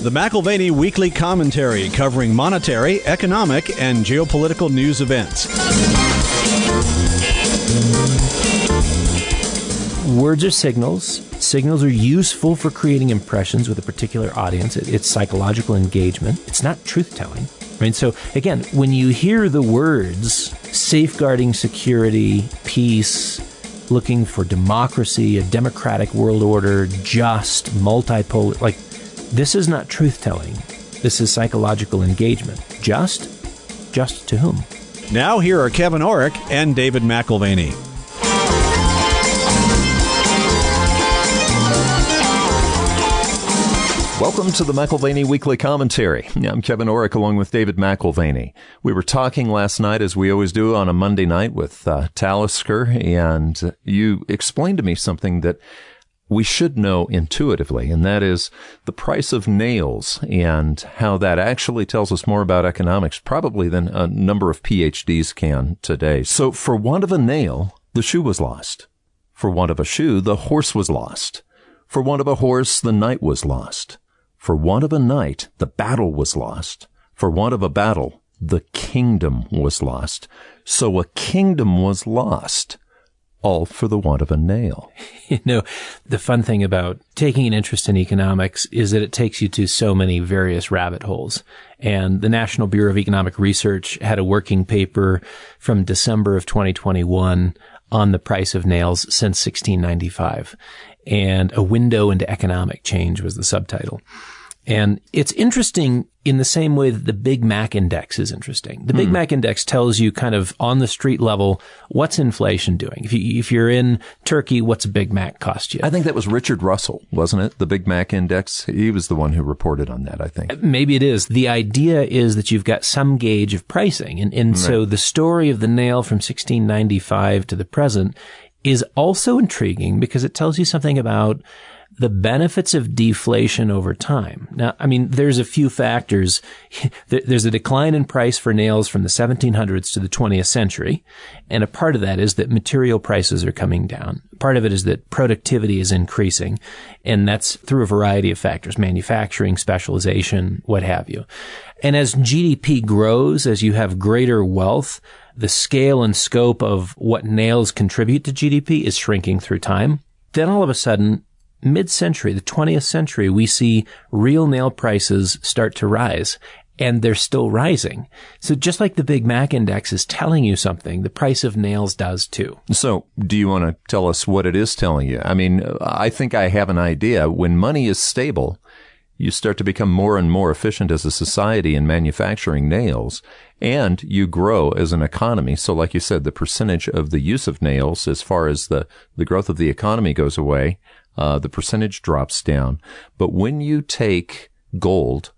The McAlvany Weekly Commentary, covering monetary, economic, and geopolitical news events. Words are signals. Signals are useful for creating impressions with a particular audience. It's psychological engagement. It's not truth-telling. Right? So, again, when you hear the words safeguarding security, peace, looking for democracy, a democratic world order, just, multipolar, like, this is not truth-telling. This is psychological engagement. Just to whom? Now here are Kevin Orrick and David McAlvany. Welcome to the McAlvany Weekly Commentary. I'm Kevin Orrick along with David McAlvany. We were talking last night, as we always do on a Monday night, with Talisker, and you explained to me something that we should know intuitively, and that is the price of nails and how that actually tells us more about economics probably than a number of PhDs can today. So for want of a nail, the shoe was lost. For want of a shoe, the horse was lost. For want of a horse, the knight was lost. For want of a knight, the battle was lost. For want of a battle, the kingdom was lost. So a kingdom was lost, all for the want of a nail. You know, the fun thing about taking an interest in economics is that it takes you to so many various rabbit holes. And the National Bureau of Economic Research had a working paper from December of 2021 on the price of nails since 1695. And A Window into Economic Change was the subtitle. And it's interesting in the same way that the Big Mac Index is interesting. The Big Mac Index tells you kind of on the street level, what's inflation doing? If you're in Turkey, what's a Big Mac cost you? I think that was Richard Russell, wasn't it? The Big Mac Index. He was the one who reported on that, I think. Maybe it is. The idea is that you've got some gauge of pricing. And so the story of the nail from 1695 to the present is also intriguing because it tells you something about the benefits of deflation over time. Now, I mean, there's a few factors. There's a decline in price for nails from the 1700s to the 20th century. And a part of that is that material prices are coming down. Part of it is that productivity is increasing. And that's through a variety of factors, manufacturing, specialization, what have you. And as GDP grows, as you have greater wealth, the scale and scope of what nails contribute to GDP is shrinking through time. Then all of a sudden, mid-century, the 20th century, we see real nail prices start to rise, and they're still rising. So just like the Big Mac Index is telling you something, the price of nails does too. So do you want to tell us what it is telling you? I mean, I think I have an idea. When money is stable, you start to become more and more efficient as a society in manufacturing nails, and you grow as an economy. So like you said, the percentage of the use of nails as far as the growth of the economy goes away, the percentage drops down. But when you take gold,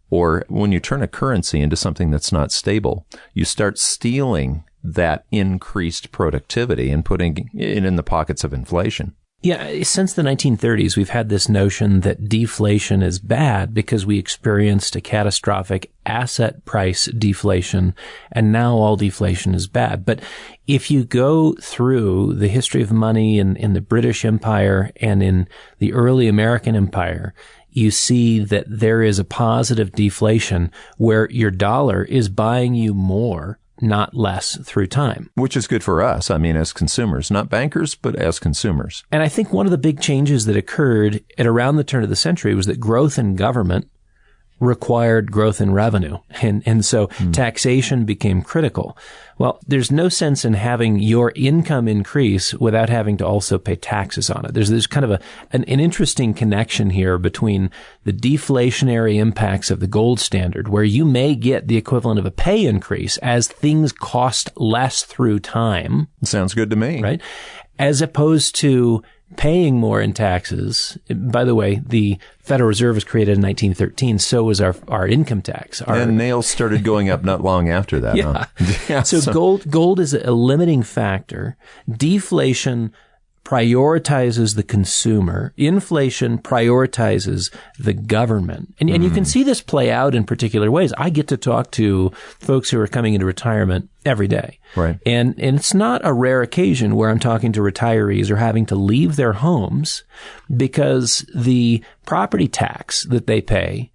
or when you turn a currency into something that's not stable, you start stealing that increased productivity and putting it in the pockets of inflation. Yeah, since the 1930s, we've had this notion that deflation is bad because we experienced a catastrophic asset price deflation, and now all deflation is bad. But if you go through the history of money in the British Empire and in the early American Empire, you see that there is a positive deflation where your dollar is buying you more, not less, through time. Which is good for us, I mean, as consumers, not bankers, but as consumers. And I think one of the big changes that occurred at around the turn of the century was that growth in government required growth in revenue. And so taxation became critical. Well, there's no sense in having your income increase without having to also pay taxes on it. There's kind of an interesting connection here between the deflationary impacts of the gold standard, where you may get the equivalent of a pay increase as things cost less through time. Sounds good to me. Right? As opposed to paying more in taxes. By the way, the Federal Reserve was created in 1913. So was our income tax. And nails started going up not long after that. Yeah. Huh? Yeah. So gold is a limiting factor. Deflation prioritizes the consumer. Inflation prioritizes the government. And you can see this play out in particular ways. I get to talk to folks who are coming into retirement every day. Right. And it's not a rare occasion where I'm talking to retirees or having to leave their homes because the property tax that they pay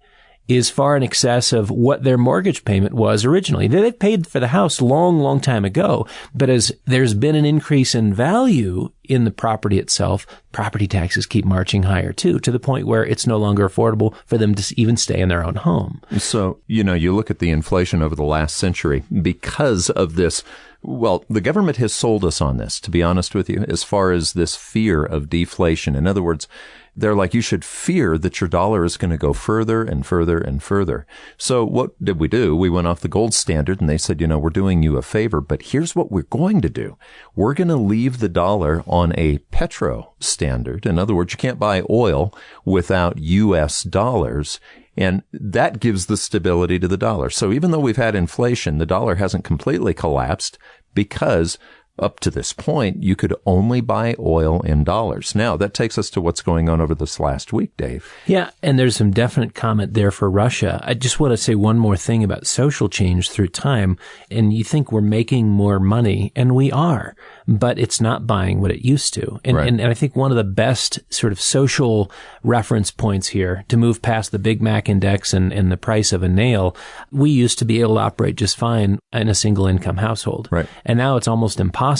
is far in excess of what their mortgage payment was originally. They've paid for the house long time ago, but as there's been an increase in value in the property itself, property taxes keep marching higher too, to the point where it's no longer affordable for them to even stay in their own home. So, you look at the inflation over the last century because of this. Well, the government has sold us on this, to be honest with you, as far as this fear of deflation. In other words, they're like, you should fear that your dollar is going to go further and further and further. So what did we do? We went off the gold standard and they said, we're doing you a favor, but here's what we're going to do. We're going to leave the dollar on a petro standard. In other words, you can't buy oil without U.S. dollars. And that gives the stability to the dollar. So even though we've had inflation, the dollar hasn't completely collapsed because up to this point, you could only buy oil in dollars. Now, that takes us to what's going on over this last week, Dave. Yeah, and there's some definite comment there for Russia. I just want to say one more thing about social change through time. And you think we're making more money, and we are, but it's not buying what it used to. And, right. and I think one of the best sort of social reference points here to move past the Big Mac index and the price of a nail, we used to be able to operate just fine in a single income household. Right. And now it's almost impossible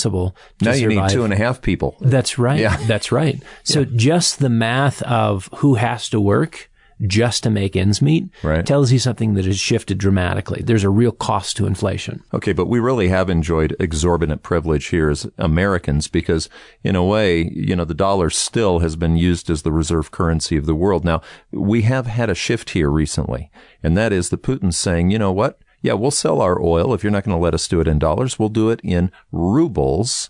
to now you survive. need 2.5 people. That's right. Yeah. That's right. So just the math of who has to work just to make ends meet tells you something that has shifted dramatically. There's a real cost to inflation. Okay, but we really have enjoyed exorbitant privilege here as Americans because, in a way, the dollar still has been used as the reserve currency of the world. Now, we have had a shift here recently, and that is that Putin's saying, you know what? Yeah, we'll sell our oil. If you're not going to let us do it in dollars, we'll do it in rubles.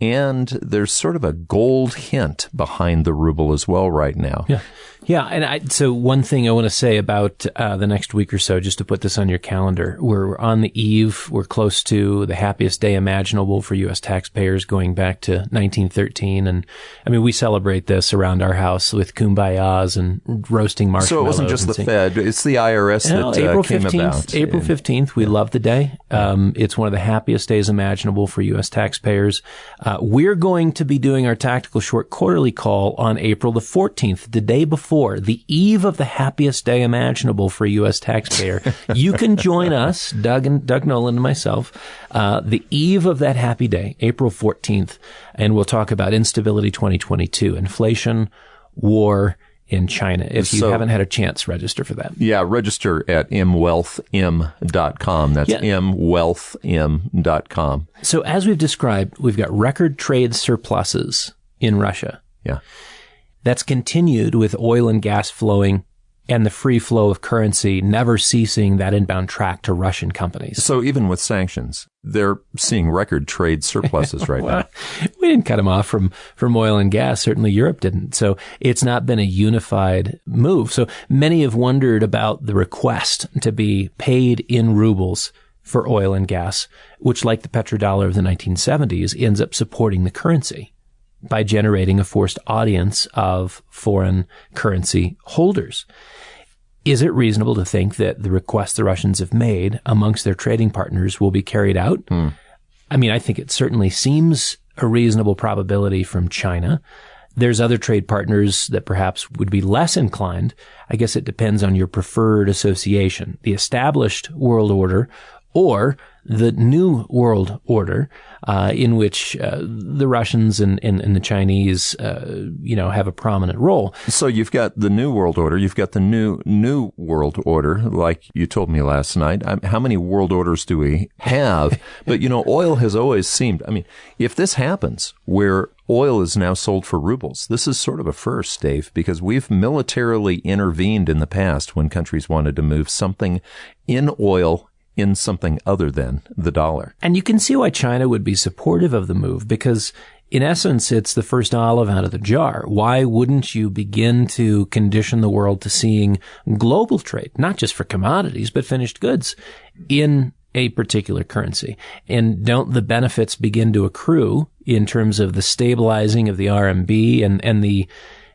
And there's sort of a gold hint behind the ruble as well right now. Yeah. Yeah. And so one thing I want to say about the next week or so, just to put this on your calendar, we're on the eve. We're close to the happiest day imaginable for U.S. taxpayers going back to 1913. And I mean, we celebrate this around our house with kumbayas and roasting marshmallows. So it wasn't just the Fed. It's the IRS that April came 15th, about. April 15th, we love the day. It's one of the happiest days imaginable for U.S. taxpayers. We're going to be doing our Tactical Short Quarterly call on April the 14th, the day before, the eve of the happiest day imaginable for a U.S. taxpayer. You can join us, Doug Nolan and myself, the eve of that happy day, April 14th, and we'll talk about Instability 2022, inflation, war, in China. If you haven't had a chance, register for that. Yeah, register at mwealthm.com. That's mwealthm.com. So as we've described, we've got record trade surpluses in Russia. Yeah. That's continued with oil and gas flowing and the free flow of currency never ceasing that inbound track to Russian companies. So even with sanctions, they're seeing record trade surpluses right now. We didn't cut them off from oil and gas. Certainly Europe didn't. So it's not been a unified move. So many have wondered about the request to be paid in rubles for oil and gas, which, like the petrodollar of the 1970s, ends up supporting the currency by generating a forced audience of foreign currency holders. Is it reasonable to think that the request the Russians have made amongst their trading partners will be carried out? I mean, I think it certainly seems a reasonable probability from China. There's other trade partners that perhaps would be less inclined. I guess it depends on your preferred association, the established world order or the new world order, in which the Russians and the Chinese, have a prominent role. So you've got the new world order, you've got the new world order, like you told me last night. How many world orders do we have? But oil has always seemed. I mean, if this happens, where oil is now sold for rubles, this is sort of a first, Dave, because we've militarily intervened in the past when countries wanted to move something in oil in something other than the dollar. And you can see why China would be supportive of the move, because in essence, it's the first olive out of the jar. Why wouldn't you begin to condition the world to seeing global trade, not just for commodities, but finished goods in a particular currency? And don't the benefits begin to accrue in terms of the stabilizing of the RMB and the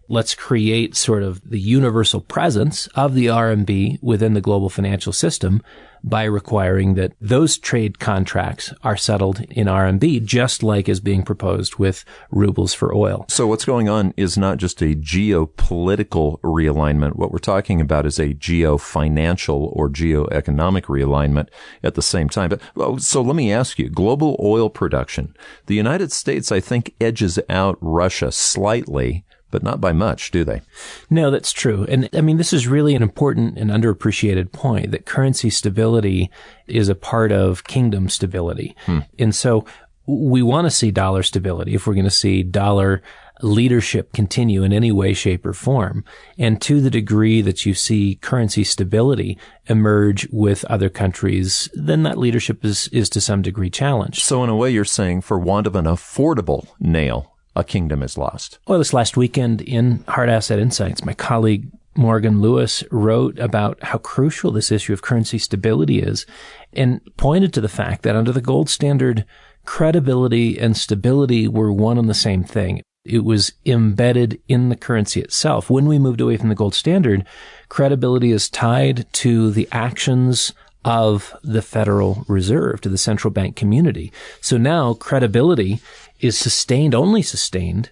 let's create sort of the universal presence of the RMB within the global financial system by requiring that those trade contracts are settled in RMB, just like is being proposed with rubles for oil. So what's going on is not just a geopolitical realignment. What we're talking about is a geofinancial or geoeconomic realignment at the same time. But so let me ask you, global oil production. The United States, I think, edges out Russia slightly, but not by much, do they? No, that's true. And I mean, this is really an important and underappreciated point, that currency stability is a part of kingdom stability. And so we want to see dollar stability if we're going to see dollar leadership continue in any way, shape, or form. And to the degree that you see currency stability emerge with other countries, then that leadership is to some degree challenged. So in a way, you're saying, for want of an affordable nail, a kingdom is lost. Well, this last weekend in Hard Asset Insights, my colleague Morgan Lewis wrote about how crucial this issue of currency stability is, and pointed to the fact that under the gold standard, credibility and stability were one and the same thing. It was embedded in the currency itself. When we moved away from the gold standard, credibility is tied to the actions of the Federal Reserve, to the central bank community. So now credibility is sustained, only sustained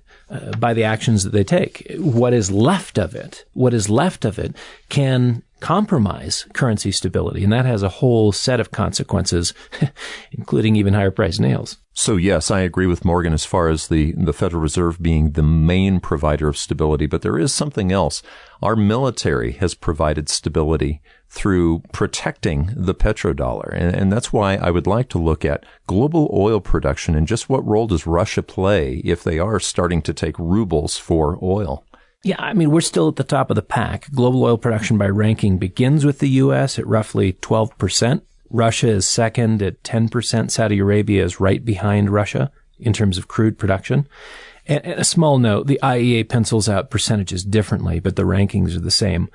by the actions that they take. What is left of it can compromise currency stability. And that has a whole set of consequences, including even higher priced nails. So yes, I agree with Morgan as far as the Federal Reserve being the main provider of stability, but there is something else. Our military has provided stability through protecting the petrodollar. And that's why I would like to look at global oil production and just what role does Russia play if they are starting to take rubles for oil. Yeah, I mean, we're still at the top of the pack. Global oil production by ranking begins with the U.S. at roughly 12%. Russia is second at 10%. Saudi Arabia is right behind Russia in terms of crude production. And a small note, the IEA pencils out percentages differently, but the rankings are the same.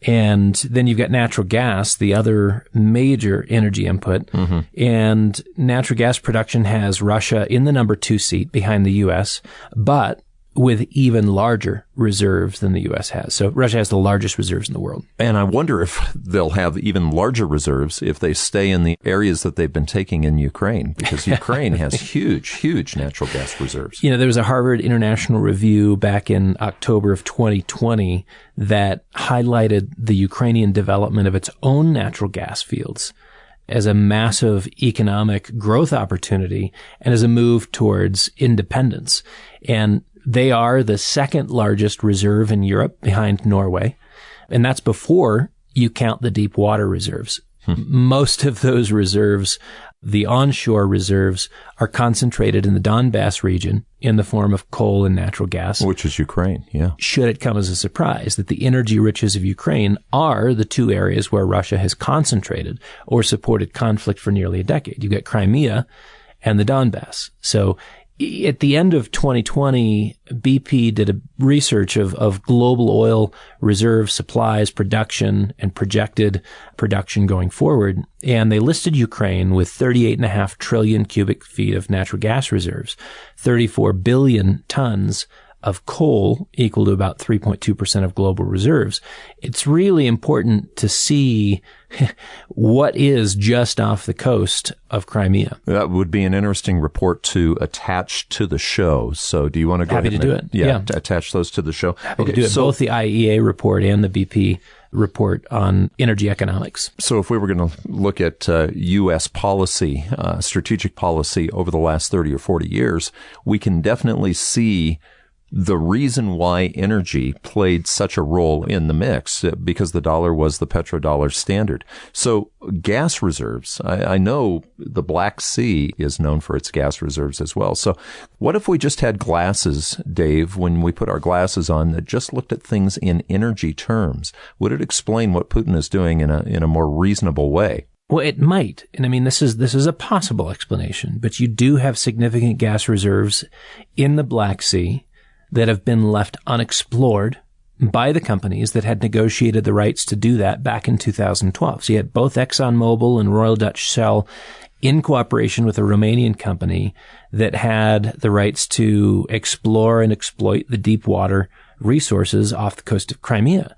And then you've got natural gas, the other major energy input. Mm-hmm. And natural gas production has Russia in the number 2 seat behind the U.S., but with even larger reserves than the U.S. has. So Russia has the largest reserves in the world. And I wonder if they'll have even larger reserves if they stay in the areas that they've been taking in Ukraine, because Ukraine has huge natural gas reserves. You know, there was a Harvard International Review back in October of 2020 that highlighted the Ukrainian development of its own natural gas fields as a massive economic growth opportunity and as a move towards independence. And they are the second largest reserve in Europe behind Norway. And that's before you count the deep water reserves. Most of those reserves, the onshore reserves, are concentrated in the Donbass region in the form of coal and natural gas. Which is Ukraine, yeah. Should it come as a surprise that the energy riches of Ukraine are the 2 areas where Russia has concentrated or supported conflict for nearly a decade. You've got Crimea and the Donbass. So at the end of 2020, BP did a research of global oil reserve supplies, production, and projected production going forward. And they listed Ukraine with 38.5 trillion cubic feet of natural gas reserves, 34 billion tons of coal, equal to about 3.2% of global reserves. It's really important to see what is just off the coast of Crimea. That would be an interesting report to attach to the show. So do you want to go Happy ahead to do it. Yeah, attach those to the show. Happy to do it. Both the IEA report and the BP report on energy economics. So if we were going to look at U.S. policy, strategic policy over the last 30 or 40 years, we can definitely see the reason why energy played such a role in the mix, because the dollar was the petrodollar standard. So gas reserves, I know the Black Sea is known for its gas reserves as well. So what if we just had glasses, Dave, when we put our glasses on, that just looked at things in energy terms? Would it explain what Putin is doing in a more reasonable way? Well, it might. And I mean, this is a possible explanation, but you do have significant gas reserves in the Black Sea that have been left unexplored by the companies that had negotiated the rights to do that back in 2012. So you had both ExxonMobil and Royal Dutch Shell in cooperation with a Romanian company that had the rights to explore and exploit the deep water resources off the coast of Crimea.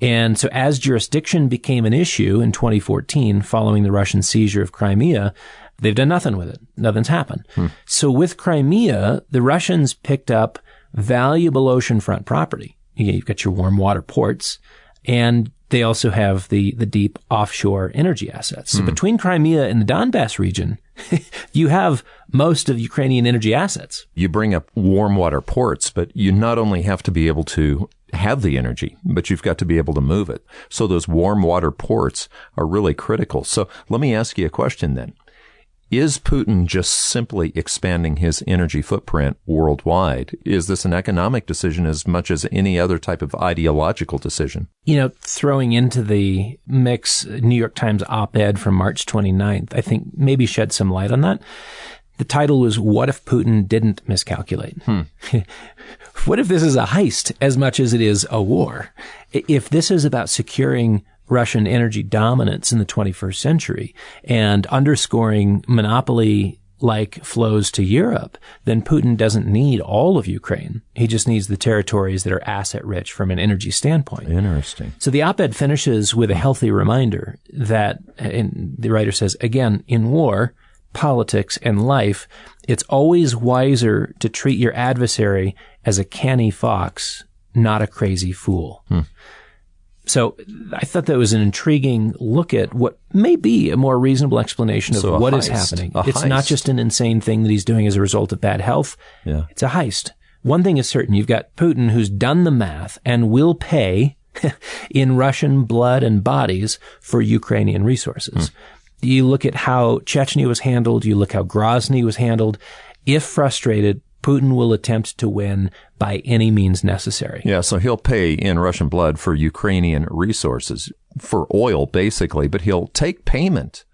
And so as jurisdiction became an issue in 2014, following the Russian seizure of Crimea, they've done nothing with it. Nothing's happened. So with Crimea, the Russians picked up valuable oceanfront property. You've got your warm water ports, and they also have the deep offshore energy assets. So between Crimea and the Donbass region, you have most of Ukrainian energy assets. You bring up warm water ports, but you not only have to be able to have the energy, but you've got to be able to move it. So those warm water ports are really critical. So let me ask you a question then. Is Putin just simply expanding his energy footprint worldwide? Is this an economic decision as much as any other type of ideological decision? Throwing into the mix New York Times op-ed from March 29th, I think maybe shed some light on that. The title was, "What if Putin didn't miscalculate?" What if this is a heist as much as it is a war? If this is about securing Russian energy dominance in the 21st century and underscoring monopoly-like flows to Europe, then Putin doesn't need all of Ukraine. He just needs the territories that are asset-rich from an energy standpoint. Interesting. So the op-ed finishes with a healthy reminder that, and the writer says, again, in war, politics, and life, it's always wiser to treat your adversary as a canny fox, not a crazy fool. So I thought that was an intriguing look at what may be a more reasonable explanation of what is happening. It's not just an insane thing that he's doing as a result of bad health. It's a heist. One thing is certain. You've got Putin who's done the math and will pay in Russian blood and bodies for Ukrainian resources. You look at how Chechnya was handled. You look how Grozny was handled. If frustrated, Putin will attempt to win by any means necessary. Yeah, so he'll pay in Russian blood for Ukrainian resources, for oil basically, but he'll take payment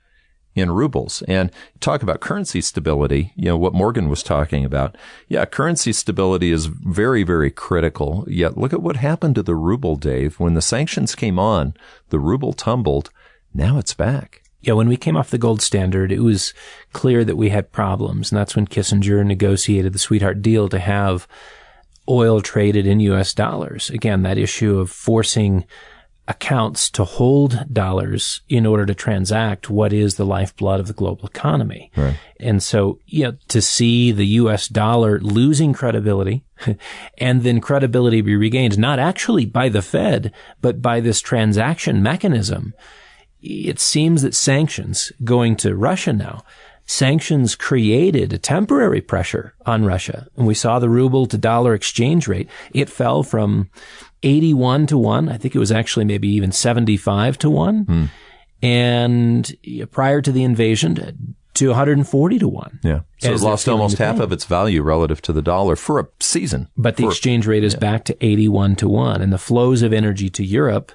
in rubles. And talk about currency stability, what Morgan was talking about. Yeah, currency stability is very, very critical. Yet look at what happened to the ruble, Dave. When the sanctions came on, the ruble tumbled. Now it's back. Yeah, when we came off the gold standard, it was clear that we had problems. And that's when Kissinger negotiated the sweetheart deal to have oil traded in U.S. dollars. Again, that issue of forcing accounts to hold dollars in order to transact what is the lifeblood of the global economy. Right. And so, to see the U.S. dollar losing credibility and then credibility be regained, not actually by the Fed, but by this transaction mechanism. It seems that sanctions going to Russia now, sanctions created a temporary pressure on Russia. And we saw the ruble to dollar exchange rate. It fell from 81 to 1. I think it was actually maybe even 75 to 1. And prior to the invasion, to 140 to 1. Yeah. So it lost almost half of its value relative to the dollar for a season. But the exchange rate is back to 81 to 1. And the flows of energy to Europe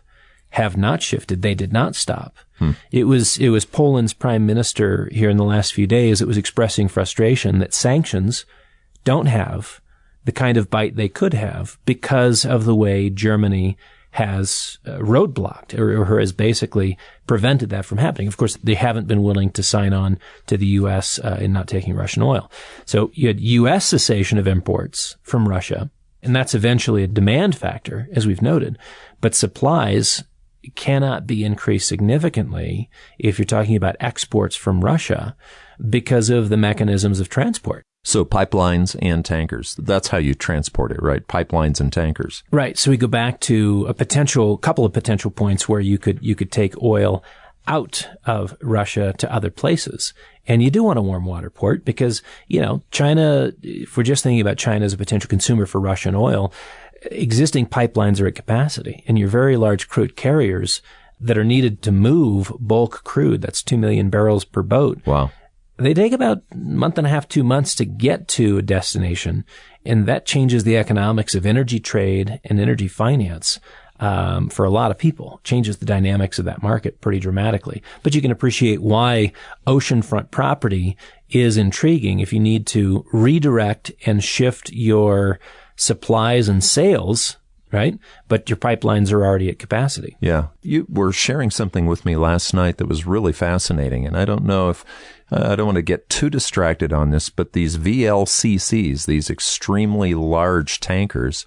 have not shifted. They did not stop. It was Poland's prime minister here in the last few days that was expressing frustration that sanctions don't have the kind of bite they could have because of the way Germany has roadblocked or has basically prevented that from happening. Of course, they haven't been willing to sign on to the U.S. In not taking Russian oil. So you had U.S. cessation of imports from Russia, and that's eventually a demand factor, as we've noted. But supplies cannot be increased significantly if you're talking about exports from Russia because of the mechanisms of transport. So pipelines and tankers, that's how you transport it, right? Pipelines and tankers. Right. So we go back to a couple of potential points where you could take oil out of Russia to other places. And you do want a warm water port because, China, if we're just thinking about China as a potential consumer for Russian oil, existing pipelines are at capacity, and your very large crude carriers that are needed to move bulk crude, that's 2 million barrels per boat. Wow. They take about a month and a half, 2 months to get to a destination, and that changes the economics of energy trade and energy finance for a lot of people. Changes the dynamics of that market pretty dramatically. But you can appreciate why oceanfront property is intriguing if you need to redirect and shift your supplies and sales, right? But your pipelines are already at capacity. Yeah. You were sharing something with me last night that was really fascinating. And I don't know if, I don't want to get too distracted on this, but these VLCCs, these extremely large tankers,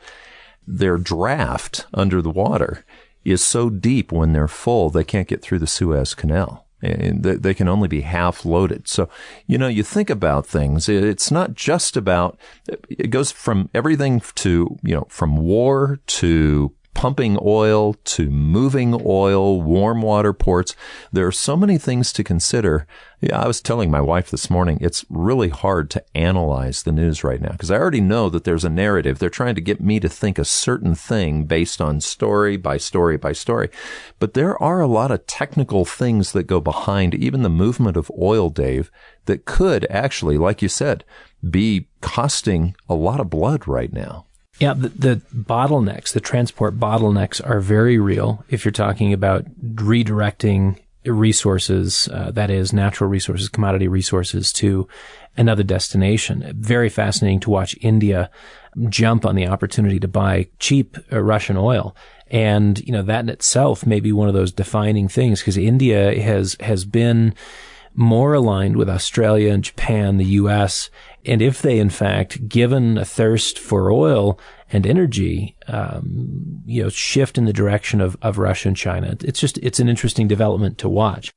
their draft under the water is so deep when they're full, they can't get through the Suez Canal. And they can only be half loaded. So, you think about things. It's not just about, it goes from everything to, from war to pumping oil to moving oil, warm water ports. There are so many things to consider. Yeah, I was telling my wife this morning, it's really hard to analyze the news right now because I already know that there's a narrative. They're trying to get me to think a certain thing based on story by story by story. But there are a lot of technical things that go behind even the movement of oil, Dave, that could actually, like you said, be costing a lot of blood right now. Yeah, the bottlenecks, the transport bottlenecks are very real if you're talking about redirecting resources, that is natural resources, commodity resources to another destination. Very fascinating to watch India jump on the opportunity to buy cheap Russian oil. And, that in itself may be one of those defining things because India has been more aligned with Australia and Japan, the U.S., and if they, in fact, given a thirst for oil and energy, shift in the direction of Russia and China, it's an interesting development to watch.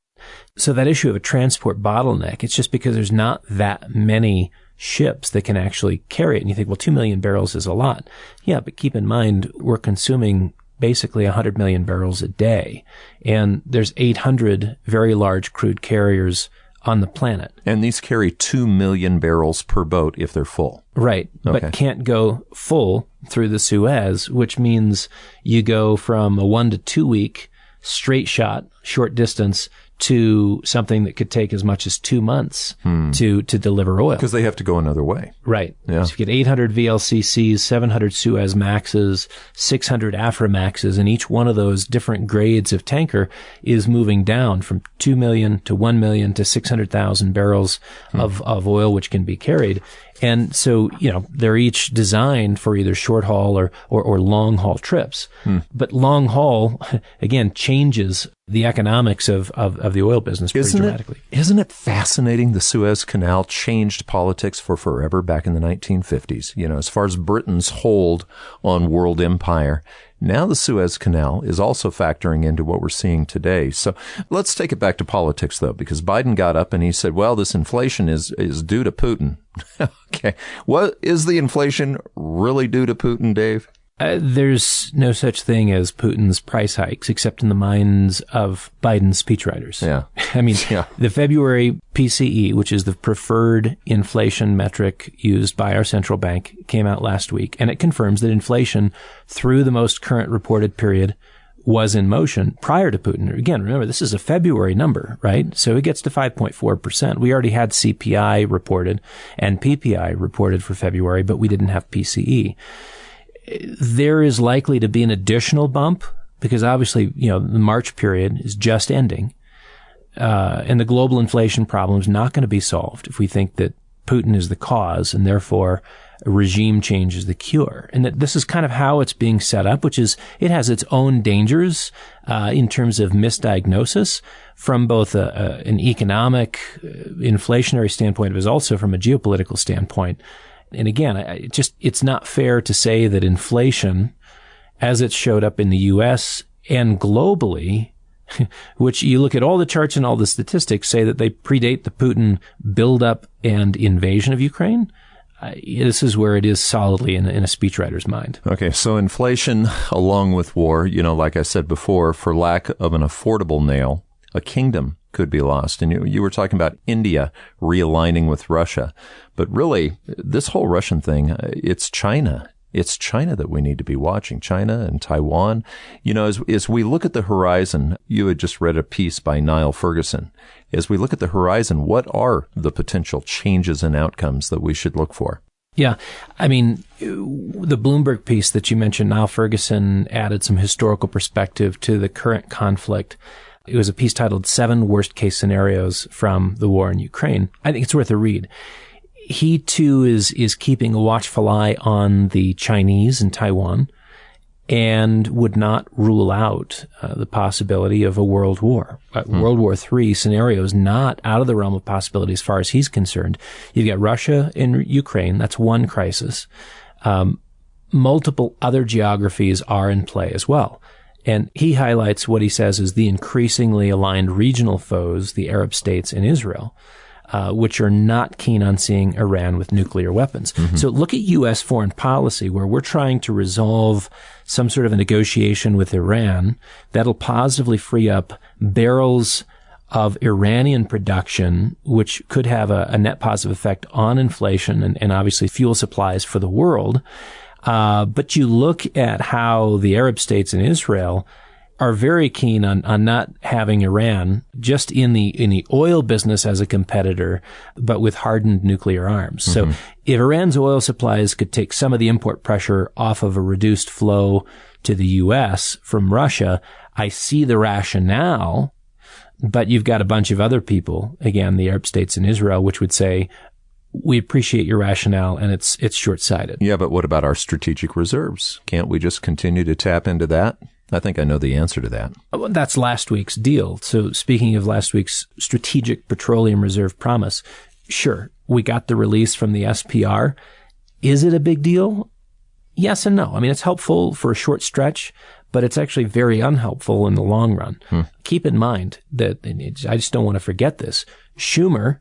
So that issue of a transport bottleneck, it's just because there's not that many ships that can actually carry it. And you think, well, 2 million barrels is a lot. Yeah, but keep in mind, we're consuming basically 100 million barrels a day. And there's 800 very large crude carriers on the planet. And these carry 2 million barrels per boat if they're full. Right. Okay. But can't go full through the Suez, which means you go from a 1 to 2 week straight shot, short distance, to something that could take as much as 2 months to deliver oil. Because they have to go another way. Right. Yeah. So you get 800 VLCCs, 700 Suez Maxes, 600 Aframaxes, and each one of those different grades of tanker is moving down from 2 million to 1 million to 600,000 barrels of oil which can be carried. And so, they're each designed for either short haul or long haul trips. But long haul, again, changes the economics of the oil business pretty dramatically. Isn't it fascinating? The Suez Canal changed politics for forever back in the 1950s, as far as Britain's hold on world empire. Now the Suez Canal is also factoring into what we're seeing today. So let's take it back to politics, though, because Biden got up and he said, well, this inflation is due to Putin. Okay. What is the inflation really due to Putin, Dave? There's no such thing as Putin's price hikes, except in the minds of Biden's speechwriters. Yeah. I mean, the February PCE, which is the preferred inflation metric used by our central bank, came out last week, and it confirms that inflation through the most current reported period was in motion prior to Putin. Again, remember, this is a February number, right? So it gets to 5.4%. We already had CPI reported and PPI reported for February, but we didn't have PCE. There is likely to be an additional bump because obviously, the March period is just ending. And the global inflation problem is not going to be solved if we think that Putin is the cause and therefore a regime change is the cure. And that this is kind of how it's being set up, which is it has its own dangers in terms of misdiagnosis from both an economic, inflationary standpoint, but also from a geopolitical standpoint. And again, it's not fair to say that inflation, as it showed up in the U.S. and globally, which you look at all the charts and all the statistics say that they predate the Putin buildup and invasion of Ukraine. This is where it is solidly in a speechwriter's mind. Okay, so inflation along with war, like I said before, for lack of an affordable nail, a kingdom could be lost. And you were talking about India realigning with Russia. But really, this whole Russian thing, it's China. It's China that we need to be watching, China and Taiwan. As we look at the horizon, you had just read a piece by Niall Ferguson. As we look at the horizon, what are the potential changes and outcomes that we should look for? Yeah. I mean, the Bloomberg piece that you mentioned, Niall Ferguson added some historical perspective to the current conflict. It was a piece titled 7 Worst Case Scenarios from the War in Ukraine. I think it's worth a read. He, too, is keeping a watchful eye on the Chinese and Taiwan and would not rule out the possibility of a world war. World War III scenario is not out of the realm of possibility as far as he's concerned. You've got Russia and Ukraine. That's one crisis. multiple other geographies are in play as well. And he highlights what he says is the increasingly aligned regional foes, the Arab states and Israel, which are not keen on seeing Iran with nuclear weapons. Mm-hmm. So look at U.S. foreign policy, where we're trying to resolve some sort of a negotiation with Iran that'll positively free up barrels of Iranian production, which could have a net positive effect on inflation and obviously fuel supplies for the world. But you look at how the Arab states and Israel are very keen on not having Iran just in the oil business as a competitor, but with hardened nuclear arms. Mm-hmm. So if Iran's oil supplies could take some of the import pressure off of a reduced flow to the U.S. from Russia, I see the rationale. But you've got a bunch of other people, again, the Arab states and Israel, which would say, we appreciate your rationale, and it's short-sighted. Yeah, but what about our strategic reserves? Can't we just continue to tap into that? I think I know the answer to that. Well, that's last week's deal. So speaking of last week's strategic petroleum reserve promise, sure, we got the release from the SPR. Is it a big deal? Yes and no. I mean, it's helpful for a short stretch, but it's actually very unhelpful in the long run. Keep in mind that, I just don't want to forget this, Schumer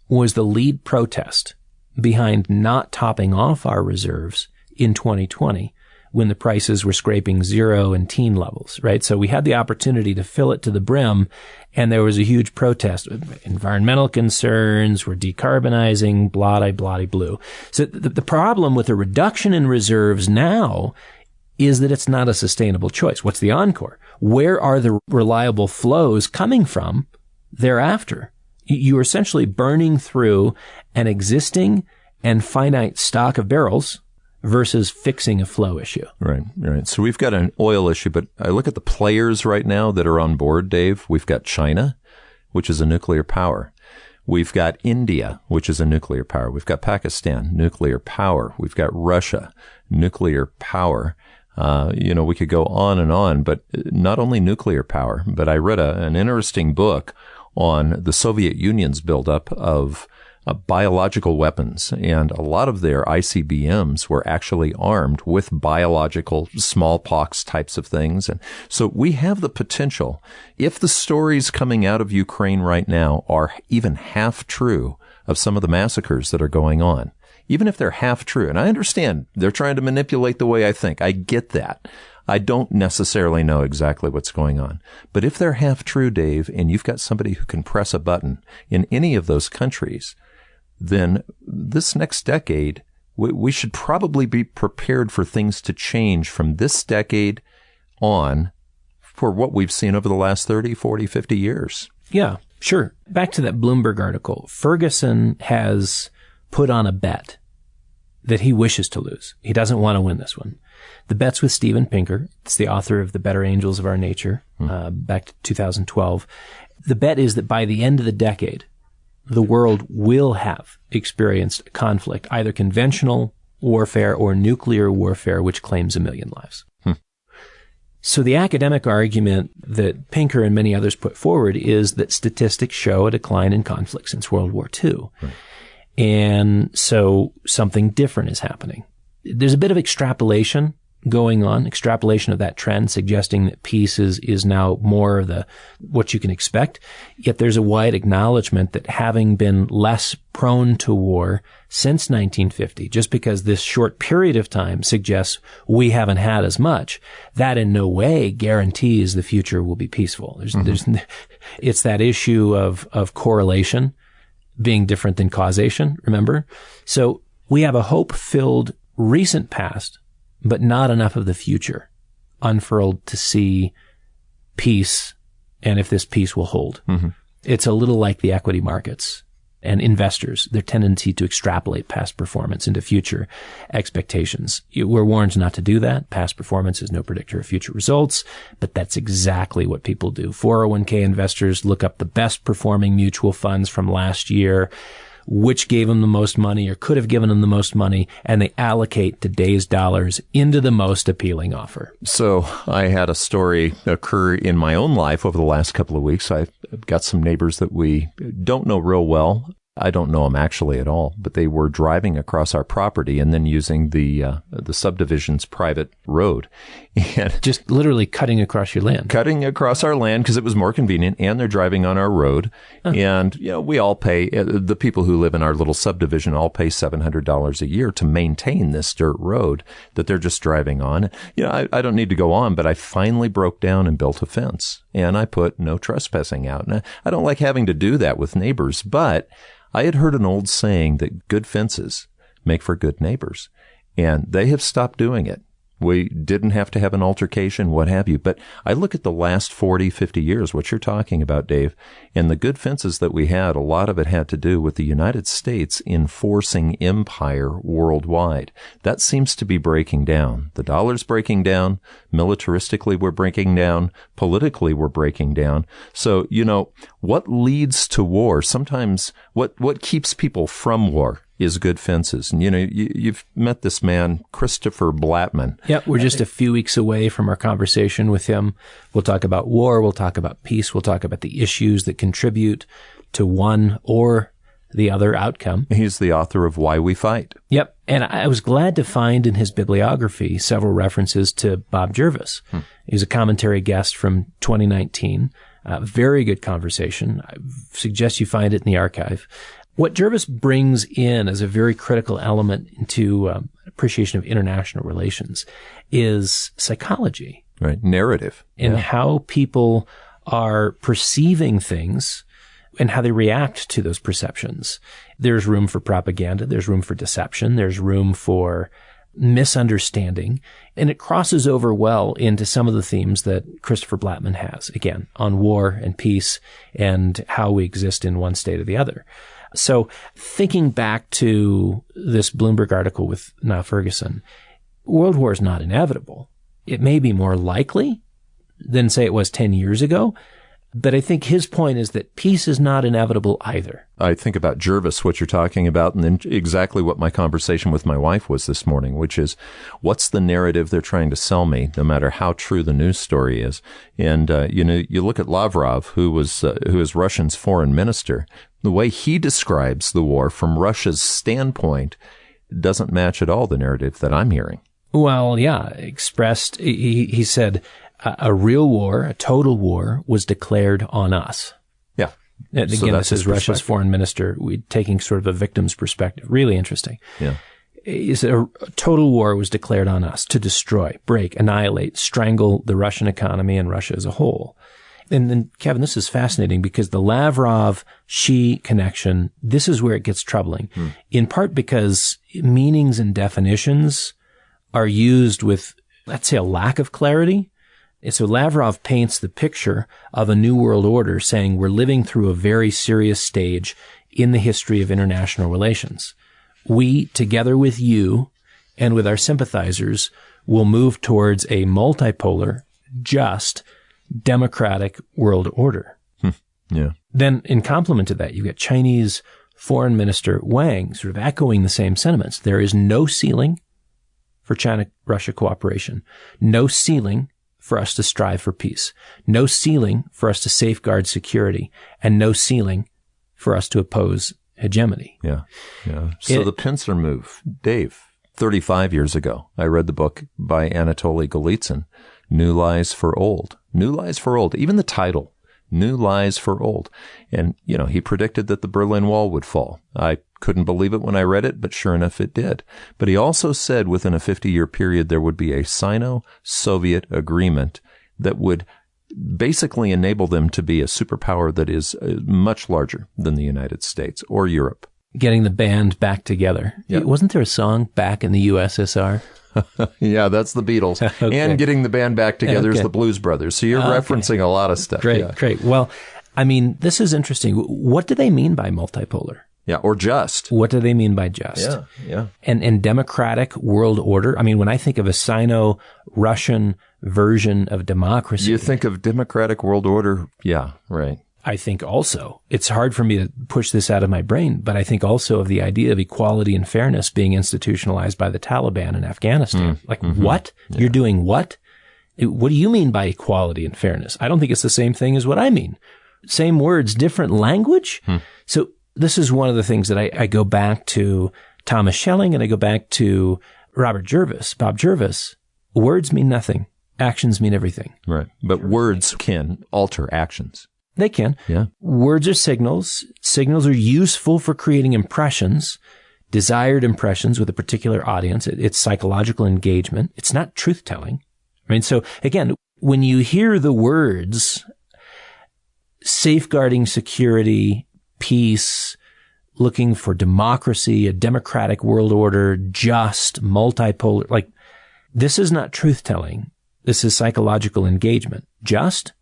was the lead protest behind not topping off our reserves in 2020 when the prices were scraping zero and teen levels, right? So we had the opportunity to fill it to the brim, and there was a huge protest. Environmental concerns, we're decarbonizing, blue. So the problem with a reduction in reserves now is that it's not a sustainable choice. What's the encore? Where are the reliable flows coming from thereafter? You're essentially burning through an existing and finite stock of barrels versus fixing a flow issue. Right. So we've got an oil issue, but I look at the players right now that are on board, Dave. We've got China, which is a nuclear power. We've got India, which is a nuclear power. We've got Pakistan, nuclear power. We've got Russia, nuclear power. We could go on, but not only nuclear power, but I read an interesting book on the Soviet Union's buildup of biological weapons, and a lot of their ICBMs were actually armed with biological smallpox types of things. And so we have the potential, if the stories coming out of Ukraine right now are even half true of some of the massacres that are going on, even if they're half true, and I understand they're trying to manipulate the way I think. I get that. I don't necessarily know exactly what's going on. But if they're half true, Dave, and you've got somebody who can press a button in any of those countries, then this next decade, we should probably be prepared for things to change from this decade on for what we've seen over the last 30, 40, 50 years. Yeah, sure. Back to that Bloomberg article. Ferguson has put on a bet that he wishes to lose. He doesn't want to win this one. The bet's with Steven Pinker. It's the author of The Better Angels of Our Nature, back to 2012. The bet is that by the end of the decade, the world will have experienced conflict, either conventional warfare or nuclear warfare, which claims 1 million lives. So the academic argument that Pinker and many others put forward is that statistics show a decline in conflict since World War II. And so something different is happening. There's a bit of extrapolation going on, extrapolation of that trend, suggesting that peace is now more of what you can expect. Yet there's a wide acknowledgement that having been less prone to war since 1950, just because this short period of time suggests we haven't had as much, that in no way guarantees the future will be peaceful. It's that issue of correlation being different than causation, remember? So we have a hope-filled recent past, but not enough of the future unfurled to see peace and if this peace will hold. It's a little like the equity markets and investors, their tendency to extrapolate past performance into future expectations. We're warned not to do that. Past performance is no predictor of future results, but that's exactly what people do. 401k investors look up the best performing mutual funds from last year, which gave them the most money or could have given them the most money, and they allocate today's dollars into the most appealing offer. So I had a story occur in my own life over the last couple of weeks. I've got some neighbors that we don't know real well. I don't know them actually at all, but they were driving across our property and then using the subdivision's private road. And just literally cutting across your land. Cutting across our land because it was more convenient, and they're driving on our road. And, we all pay, the people who live in our little subdivision all pay $700 a year to maintain this dirt road that they're just driving on. I don't need to go on, but I finally broke down and built a fence, and I put no trespassing out. And I don't like having to do that with neighbors, but I had heard an old saying that good fences make for good neighbors, and they have stopped doing it. We didn't have to have an altercation, what have you. But I look at the last 40, 50 years, what you're talking about, Dave, and the good fences that we had, a lot of it had to do with the United States enforcing empire worldwide. That seems to be breaking down. The dollar's breaking down. Militaristically, we're breaking down. Politically, we're breaking down. So, what leads to war? Sometimes what keeps people from war is good fences. And, you've met this man, Christopher Blattman. Yeah, we're just a few weeks away from our conversation with him. We'll talk about war. We'll talk about peace. We'll talk about the issues that contribute to one or the other outcome. He's the author of Why We Fight. Yep. And I was glad to find in his bibliography several references to Bob Jervis. He's a commentary guest from 2019. Very good conversation. I suggest you find it in the archive. What Jervis brings in as a very critical element into appreciation of international relations is psychology. Right. Narrative. And how people are perceiving things and how they react to those perceptions. There's room for propaganda. There's room for deception. There's room for misunderstanding. And it crosses over well into some of the themes that Christopher Blattman has, again, on war and peace and how we exist in one state or the other. So thinking back to this Bloomberg article with Niall Ferguson, world war is not inevitable. It may be more likely than, say, it was 10 years ago. But I think his point is that peace is not inevitable either. I think about Jervis, what you're talking about, and then exactly what my conversation with my wife was this morning, which is what's the narrative they're trying to sell me, no matter how true the news story is. And, you look at Lavrov, who is Russia's foreign minister. The way he describes the war from Russia's standpoint doesn't match at all the narrative that I'm hearing. Well, yeah, expressed, he said, a real war, a total war, was declared on us. Yeah. And again, this is Russia's foreign minister taking sort of a victim's perspective. Really interesting. Yeah. He said a total war was declared on us to destroy, break, annihilate, strangle the Russian economy and Russia as a whole. And then, Kevin, this is fascinating because the Lavrov-Xi connection, this is where it gets troubling, in part because meanings and definitions are used with, let's say, a lack of clarity. And so Lavrov paints the picture of a new world order saying we're living through a very serious stage in the history of international relations. We, together with you and with our sympathizers, will move towards a multipolar, just, democratic world order. Yeah. Then in complement to that, you've got Chinese Foreign Minister Wang sort of echoing the same sentiments. There is no ceiling for China-Russia cooperation, no ceiling for us to strive for peace, no ceiling for us to safeguard security, and no ceiling for us to oppose hegemony. Yeah. Yeah. So the pincer move, Dave, 35 years ago, I read the book by Anatoly Golitsyn, New Lies for Old. New Lies for Old. Even the title, New Lies for Old. And, he predicted that the Berlin Wall would fall. I couldn't believe it when I read it, but sure enough, it did. But he also said within a 50-year period, there would be a Sino-Soviet agreement that would basically enable them to be a superpower that is much larger than the United States or Europe. Getting the band back together. Yep. Wasn't there a song, Back in the USSR? Yeah, that's the Beatles. Okay. And getting the band back together is the Blues Brothers. So you're referencing a lot of stuff. Great. Well, this is interesting. What do they mean by multipolar? Yeah, or just. What do they mean by just? Yeah. And democratic world order? When I think of a Sino-Russian version of democracy. You think of democratic world order? Yeah, right. I think also, it's hard for me to push this out of my brain, but I think also of the idea of equality and fairness being institutionalized by the Taliban in Afghanistan. What? Yeah. You're doing what? What do you mean by equality and fairness? I don't think it's the same thing as what I mean. Same words, different language. So this is one of the things that I go back to Thomas Schelling and I go back to Bob Jervis. Words mean nothing. Actions mean everything. Right. But words can alter actions. They can. Yeah. Words are signals. Signals are useful for creating impressions, desired impressions with a particular audience. It's psychological engagement. It's not truth-telling. I mean, so again, when you hear the words safeguarding security, peace, looking for democracy, a democratic world order, just, multipolar, like, this is not truth-telling. This is psychological engagement. Just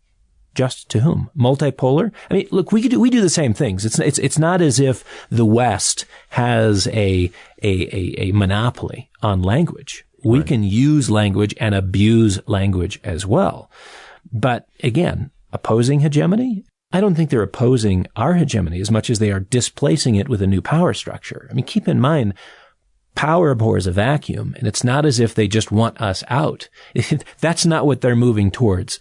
to whom? Multipolar? I mean, look, we do the same things. It's not as if the West has a monopoly on language. We can use language and abuse language as well. But again, opposing hegemony? I don't think they're opposing our hegemony as much as they are displacing it with a new power structure. I mean, keep in mind, power abhors a vacuum, and it's not as if they just want us out. That's not what they're moving towards.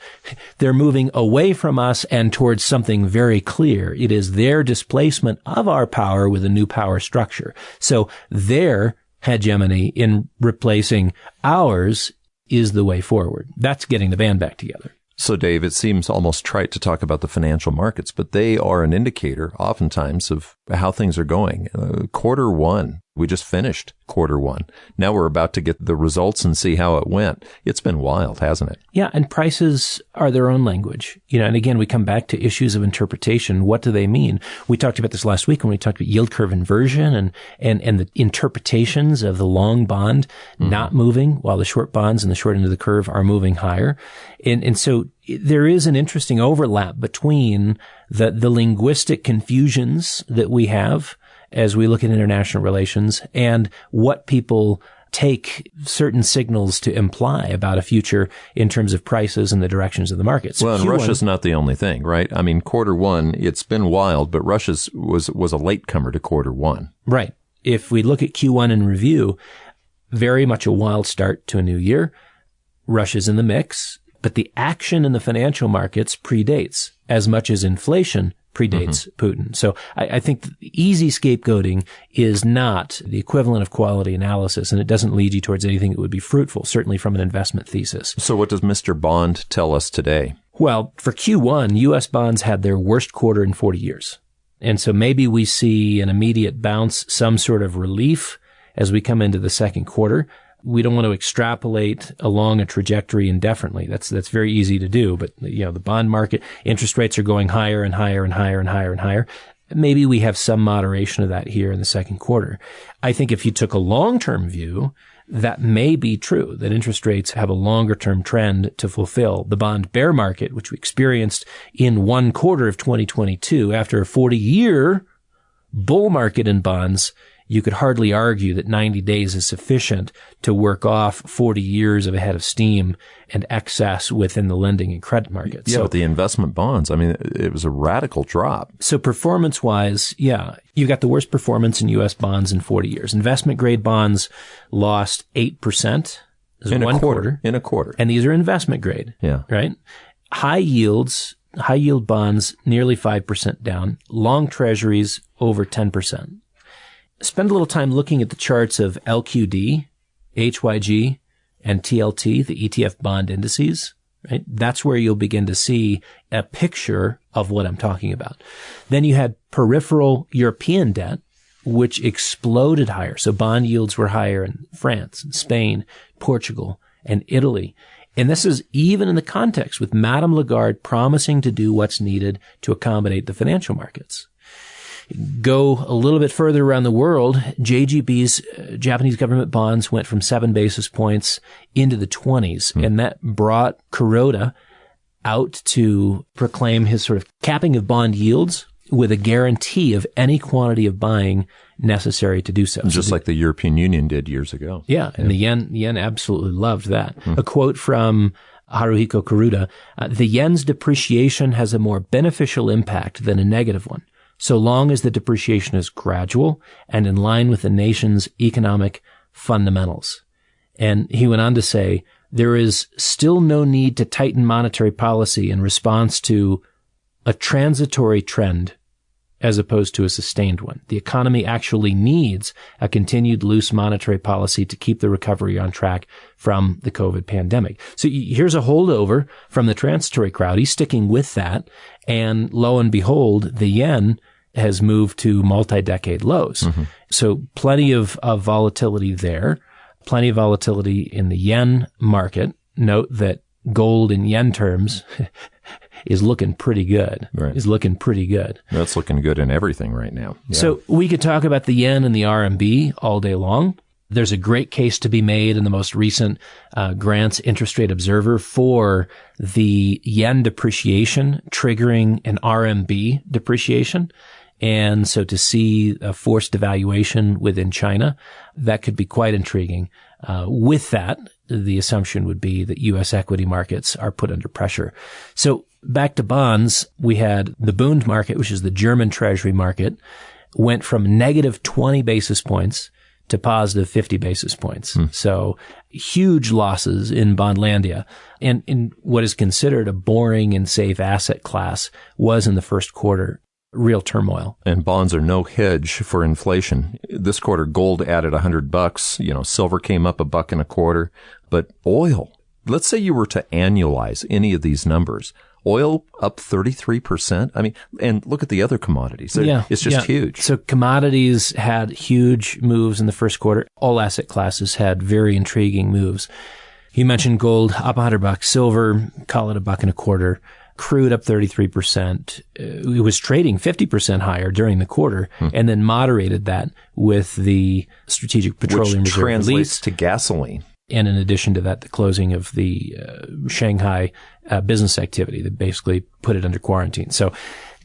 They're moving away from us and towards something very clear. It is their displacement of our power with a new power structure. So their hegemony in replacing ours is the way forward. That's getting the band back together. So, Dave, it seems almost trite to talk about the financial markets, but they are an indicator oftentimes of how things are going. Quarter one, we just finished quarter one. Now we're about to get the results and see how it went. It's been wild, hasn't it? Yeah, and prices are their own language. And again, we come back to issues of interpretation. What do they mean? We talked about this last week when we talked about yield curve inversion and the interpretations of the long bond not moving while the short bonds and the short end of the curve are moving higher. And so there is an interesting overlap between the linguistic confusions that we have as we look at international relations and what people take certain signals to imply about a future in terms of prices and the directions of the markets. Well, and Russia's not the only thing, right? I mean, quarter one, it's been wild, but Russia's was a latecomer to quarter one. Right. If we look at Q1 in review, very much a wild start to a new year. Russia's in the mix, but the action in the financial markets predates as much as inflation predates Putin. So I think the easy scapegoating is not the equivalent of quality analysis, and it doesn't lead you towards anything that would be fruitful, certainly from an investment thesis. So what does Mr. Bond tell us today? Well, for Q1, U.S. bonds had their worst quarter in 40 years. And so maybe we see an immediate bounce, some sort of relief as we come into the second quarter. We don't want to extrapolate along a trajectory indefinitely. That's very easy to do. But, the bond market, interest rates are going higher and higher and higher and higher and higher. Maybe we have some moderation of that here in the second quarter. I think if you took a long-term view, that may be true, that interest rates have a longer-term trend to fulfill. The bond bear market, which we experienced in one quarter of 2022, after a 40-year bull market in bonds, you could hardly argue that 90 days is sufficient to work off 40 years of a head of steam and excess within the lending and credit markets. Yeah, but the investment bonds, I mean, it was a radical drop. So performance-wise, yeah, you got the worst performance in U.S. bonds in 40 years. Investment-grade bonds lost 8% in one quarter. In a quarter. And these are investment grade. Yeah. Right? High yield bonds, nearly 5% down. Long treasuries, over 10%. Spend a little time looking at the charts of LQD, HYG, and TLT, the ETF bond indices, right? That's where you'll begin to see a picture of what I'm talking about. Then you had peripheral European debt, which exploded higher. So bond yields were higher in France, and Spain, Portugal, and Italy. And this is even in the context with Madame Lagarde promising to do what's needed to accommodate the financial markets. Go a little bit further around the world, JGB's Japanese government bonds went from 7 basis points into the 20s, and that brought Kuroda out to proclaim his sort of capping of bond yields with a guarantee of any quantity of buying necessary to do so. Just like the European Union did years ago. Yeah, and the yen absolutely loved that. A quote from Haruhiko Kuroda, the yen's depreciation has a more beneficial impact than a negative one, so long as the depreciation is gradual and in line with the nation's economic fundamentals. And he went on to say, there is still no need to tighten monetary policy in response to a transitory trend as opposed to a sustained one. The economy actually needs a continued loose monetary policy to keep the recovery on track from the COVID pandemic. So here's a holdover from the transitory crowd. He's sticking with that. And lo and behold, the yen has moved to multi-decade lows. Mm-hmm. So plenty of volatility there, plenty of volatility in the yen market. Note that gold in yen terms is looking pretty good. Right. Is looking pretty good. That's looking good in everything right now. Yeah. So we could talk about the yen and the RMB all day long. There's a great case to be made in the most recent Grant's Interest Rate Observer for the yen depreciation triggering an RMB depreciation. And so to see a forced devaluation within China, that could be quite intriguing. With that, the assumption would be that U.S. equity markets are put under pressure. So back to bonds, we had the Bund market, which is the German treasury market, went from negative 20 basis points to positive 50 basis points. So huge losses in Bondlandia. And in what is considered a boring and safe asset class was in the first quarter. Real turmoil. And bonds are no hedge for inflation. This quarter, gold added $100. Silver came up $1.25. But oil, let's say you were to annualize any of these numbers. Oil up 33%. I mean, and look at the other commodities. It's just huge. So commodities had huge moves in the first quarter. All asset classes had very intriguing moves. You mentioned gold up $100, silver, call it $1.25. Crude up 33%. It was trading 50% higher during the quarter and then moderated that with the Strategic Petroleum Reserve translates release. To gasoline. And in addition to that, the closing of the Shanghai business activity that basically put it under quarantine. So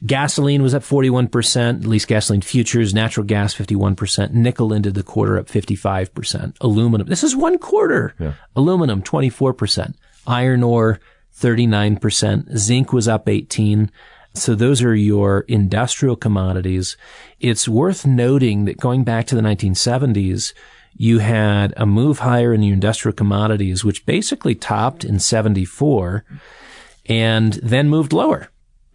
gasoline was up 41%, at least gasoline futures, natural gas 51%, nickel ended the quarter up 55%, aluminum, this is one quarter, aluminum 24%, iron ore 39%. Zinc was up 18%. So those are your industrial commodities. It's worth noting that going back to the 1970s, you had a move higher in your industrial commodities, which basically topped in 74 and then moved lower.